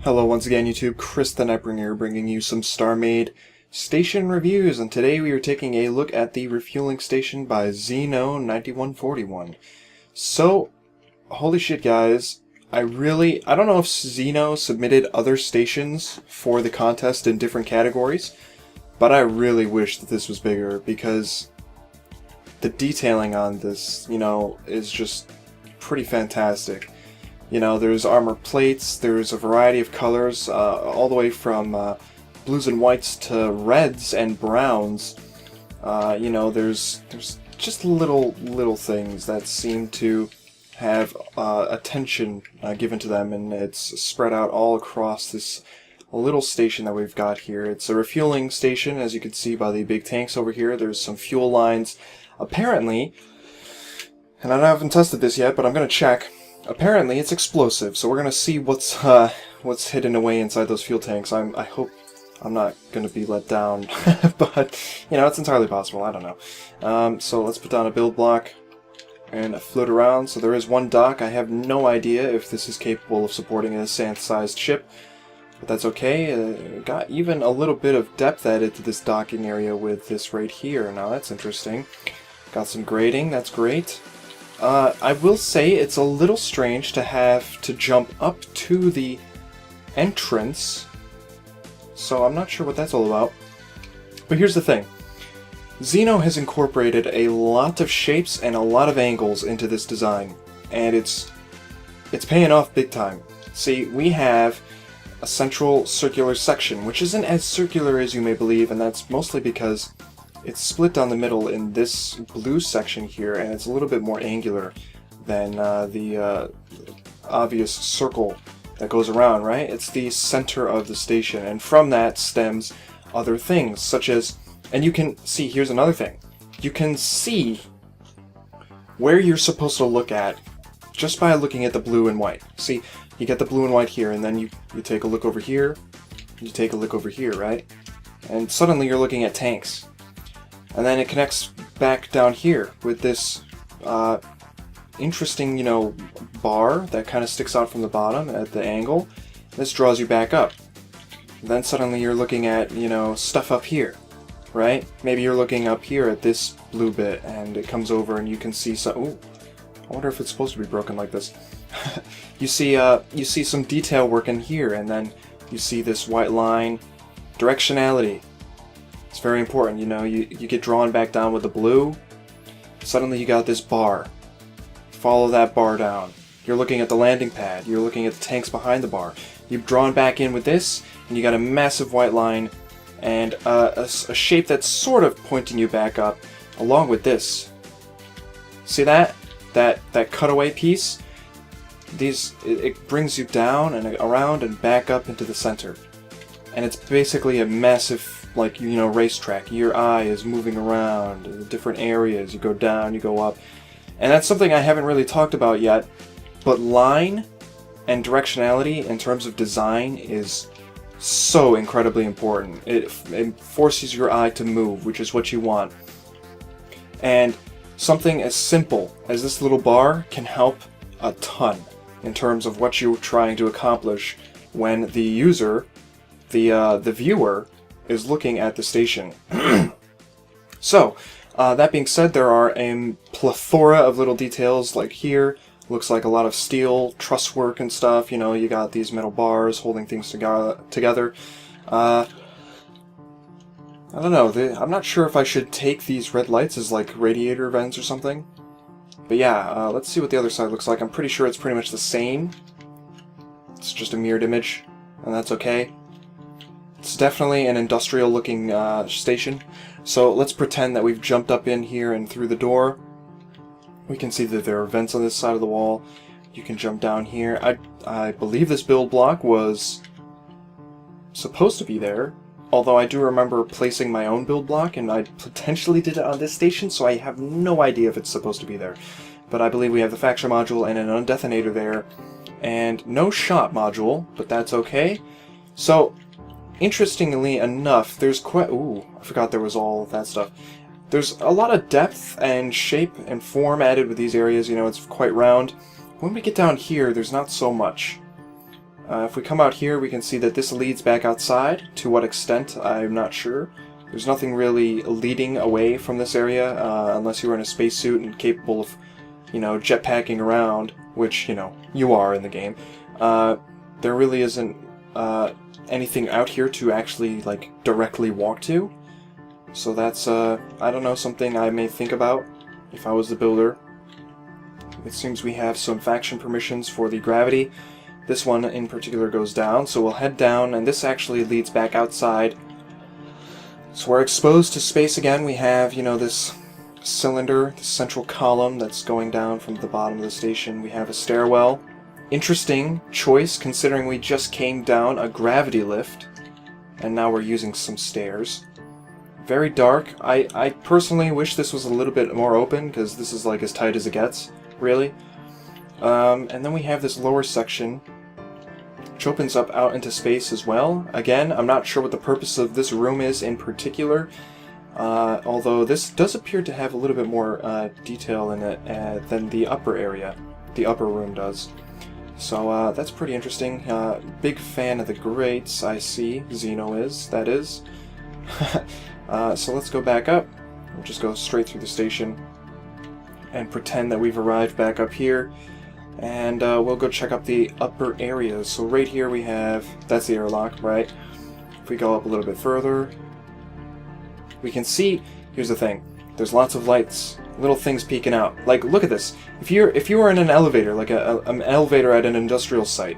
Hello once again YouTube, Chris the Nightbringer bringing you some StarMade station reviews, and today we are taking a look at the Refueling station by Zeno9141. So, holy shit guys, I don't know if Zeno submitted other stations for the contest in different categories, but I really wish that this was bigger because the detailing on this, is just pretty fantastic. There's armor plates, there's a variety of colors, all the way from blues and whites to reds and browns. There's just little things that seem to have attention given to them, and it's spread out all across this little station that we've got here. It's a refueling station, as you can see by the big tanks over here. There's some fuel lines. Apparently, and I haven't tested this yet, but I'm going to check. Apparently it's explosive, so we're gonna see what's hidden away inside those fuel tanks. I hope I'm not gonna be let down, but it's entirely possible. I don't know. So let's put down a build block and float around. So there is one dock. I have no idea if this is capable of supporting a Santh-sized ship, but that's okay. Got even a little bit of depth added to this docking area with this right here. Now that's interesting. Got some grading. That's great. I will say it's a little strange to have to jump up to the entrance, so I'm not sure what that's all about. But here's the thing. Zeno has incorporated a lot of shapes and a lot of angles into this design, and it's paying off big time. See, we have a central circular section, which isn't as circular as you may believe, and that's mostly because it's split down the middle in this blue section here, and it's a little bit more angular than the obvious circle that goes around, right? It's the center of the station, and from that stems other things, such as, and you can see, here's another thing. You can see where you're supposed to look at just by looking at the blue and white. See, you get the blue and white here, and then you take a look over here, you take a look over here, right? And suddenly you're looking at tanks. And then it connects back down here with this interesting, bar that kind of sticks out from the bottom at the angle. This draws you back up. And then suddenly you're looking at, stuff up here, right? Maybe you're looking up here at this blue bit, and it comes over and you can see some. Ooh, I wonder if it's supposed to be broken like this. You see some detail work in here, and then you see this white line, directionality. It's very important, you get drawn back down with the blue, suddenly you got this bar. Follow that bar down. You're looking at the landing pad, you're looking at the tanks behind the bar. You've drawn back in with this, and you got a massive white line, and a shape that's sort of pointing you back up, along with this. See that? That cutaway piece? It brings you down and around and back up into the center. And it's basically a massive, racetrack. Your eye is moving around in different areas. You go down, you go up. And that's something I haven't really talked about yet, but line and directionality in terms of design is so incredibly important. It forces your eye to move, which is what you want. And something as simple as this little bar can help a ton in terms of what you're trying to accomplish when the user, the viewer, is looking at the station. So, that being said, there are a plethora of little details, like here, looks like a lot of steel, truss work and stuff, you got these metal bars holding things together. I don't know, I'm not sure if I should take these red lights as like radiator vents or something. But yeah, let's see what the other side looks like. I'm pretty sure it's pretty much the same. It's just a mirrored image, and that's okay. It's definitely an industrial-looking station. So let's pretend that we've jumped up in here and through the door. We can see that there are vents on this side of the wall. You can jump down here. I believe this build block was supposed to be there, although I do remember placing my own build block, and I potentially did it on this station, so I have no idea if it's supposed to be there. But I believe we have the fracture module and an undetonator there, and no shot module, but that's okay. So, interestingly enough, there's quite... Ooh, I forgot there was all of that stuff. There's a lot of depth and shape and form added with these areas, it's quite round. When we get down here, there's not so much. If we come out here, we can see that this leads back outside. To what extent, I'm not sure. There's nothing really leading away from this area, unless you were in a spacesuit and capable of, jetpacking around, which, you are in the game. There really isn't anything out here to actually, directly walk to. So that's, I don't know, something I may think about if I was the builder. It seems we have some faction permissions for the gravity. This one in particular goes down, so we'll head down, and this actually leads back outside. So we're exposed to space again. We have, this cylinder, the central column that's going down from the bottom of the station. We have a stairwell. Interesting choice, considering we just came down a gravity lift, and now we're using some stairs. Very dark. I personally wish this was a little bit more open, because this is as tight as it gets, really. And then we have this lower section, which opens up out into space as well. Again, I'm not sure what the purpose of this room is in particular, although this does appear to have a little bit more detail in it than the upper area, the upper room does. So that's pretty interesting. Big fan of the grates, I see. Zeno is, that is. So let's go back up. We'll just go straight through the station and pretend that we've arrived back up here. And we'll go check up the upper areas. So right here we have, that's the airlock, right? If we go up a little bit further, we can see, here's the thing, there's lots of lights, little things peeking out. Look at this. If you were in an elevator, an elevator at an industrial site,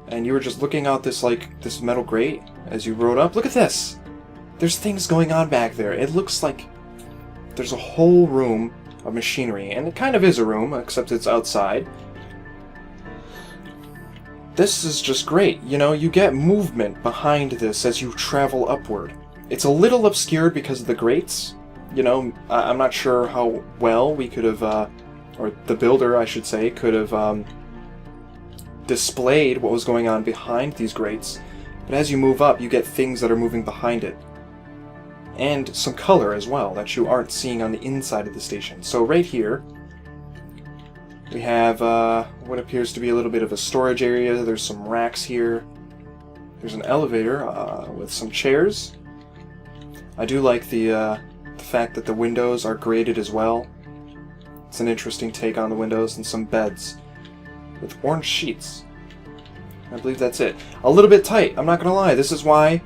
and you were just looking out this this metal grate as you rode up, look at this. There's things going on back there. It looks like there's a whole room of machinery, and it kind of is a room, except it's outside. This is just great. You get movement behind this as you travel upward. It's a little obscured because of the grates. I'm not sure how well we could have, or the builder, I should say, could have displayed what was going on behind these grates. But as you move up, you get things that are moving behind it. And some color as well that you aren't seeing on the inside of the station. So right here, we have what appears to be a little bit of a storage area. There's some racks here. There's an elevator with some chairs. I do like the fact that the windows are graded as well. It's an interesting take on the windows, and some beds with orange sheets. I believe that's it. A little bit tight, I'm not gonna lie. This is why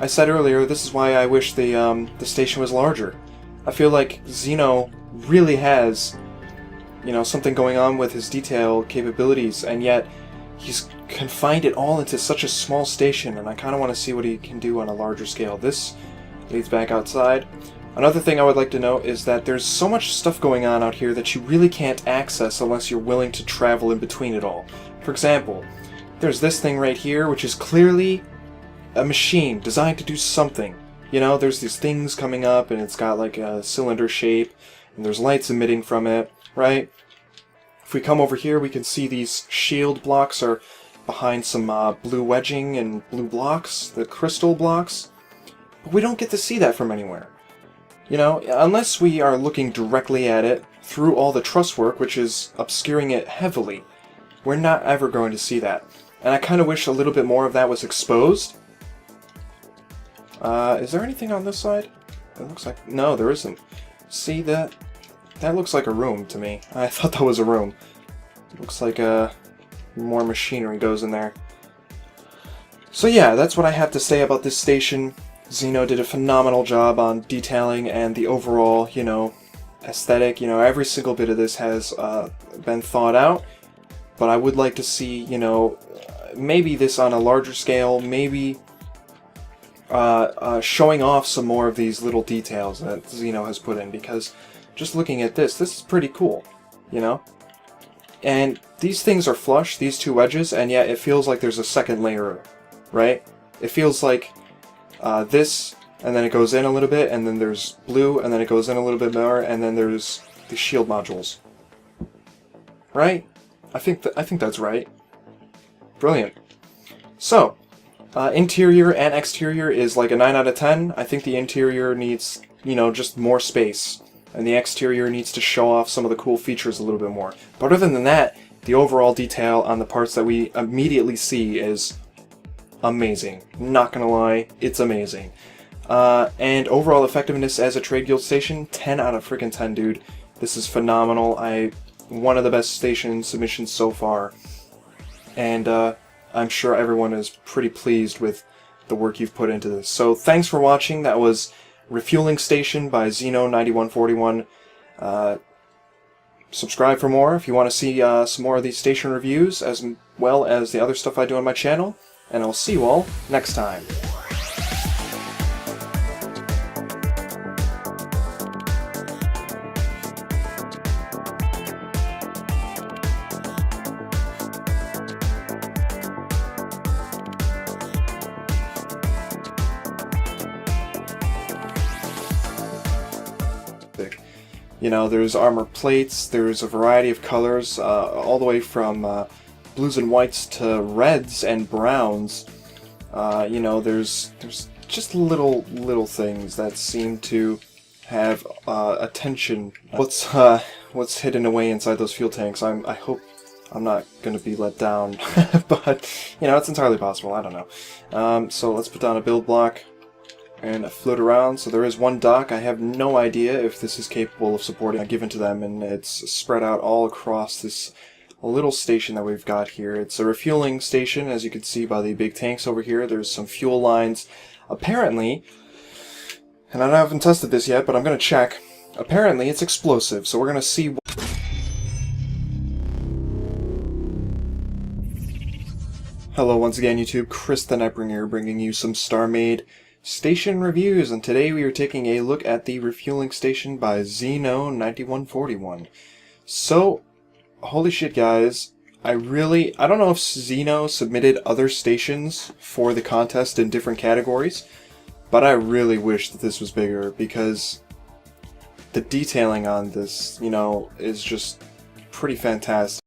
I said earlier, this is why I wish the station was larger. I feel like Zeno really has, something going on with his detail capabilities, and yet he's confined it all into such a small station, and I kind of want to see what he can do on a larger scale. This leads back outside. Another thing I would like to note is that there's so much stuff going on out here that you really can't access unless you're willing to travel in between it all. For example, there's this thing right here, which is clearly a machine designed to do something. There's these things coming up, and it's got a cylinder shape, and there's lights emitting from it, right? If we come over here, we can see these shield blocks are behind some blue wedging and blue blocks, the crystal blocks. But we don't get to see that from anywhere. Unless we are looking directly at it through all the truss work, which is obscuring it heavily, we're not ever going to see that. And I kind of wish a little bit more of that was exposed. Is there anything on this side? It looks like... No, there isn't. See, that looks like a room to me. I thought that was a room. It looks like more machinery goes in there. So yeah, that's what I have to say about this station. Zeno did a phenomenal job on detailing and the overall, aesthetic. Every single bit of this has been thought out. But I would like to see, maybe this on a larger scale, maybe showing off some more of these little details that Zeno has put in, because just looking at this is pretty cool, And these things are flush, these two wedges, and yet it feels like there's a second layer, right? It feels like this, and then it goes in a little bit, and then there's blue, and then it goes in a little bit more, and then there's the shield modules. Right? I think that's right. Brilliant. So, interior and exterior is like a 9 out of 10. I think the interior needs, just more space. And the exterior needs to show off some of the cool features a little bit more. But other than that, the overall detail on the parts that we immediately see is amazing. Not gonna lie, it's amazing. And overall effectiveness as a trade guild station, 10 out of freaking 10, dude. This is phenomenal. One of the best station submissions so far. And I'm sure everyone is pretty pleased with the work you've put into this. So thanks for watching. That was Refueling Station by Zeno9141. Subscribe for more if you want to see some more of these station reviews, as well as the other stuff I do on my channel. And I'll see you all next time. You know, there's armor plates, there's a variety of colors, all the way from blues and whites to reds and browns. You know, there's just little things that seem to have attention. What's hidden away inside those fuel tanks? I hope I'm not going to be let down, but you know, it's entirely possible. I don't know. So let's put down a build block and float around. So there is one dock. I have no idea if this is capable of supporting given to them, and it's spread out all across this little station that we've got here. It's a refueling station, as you can see by the big tanks over here. There's some fuel lines. Apparently, and I haven't tested this yet, but I'm going to check. Apparently it's explosive, so we're going to see. Hello once again, YouTube. Chris the Nightbringer bringing you some StarMade station reviews, and today we are taking a look at the Refueling Station by Zeno9141. So, holy shit, guys, I don't know if Zeno submitted other stations for the contest in different categories, but I really wish that this was bigger, because the detailing on this, you know, is just pretty fantastic.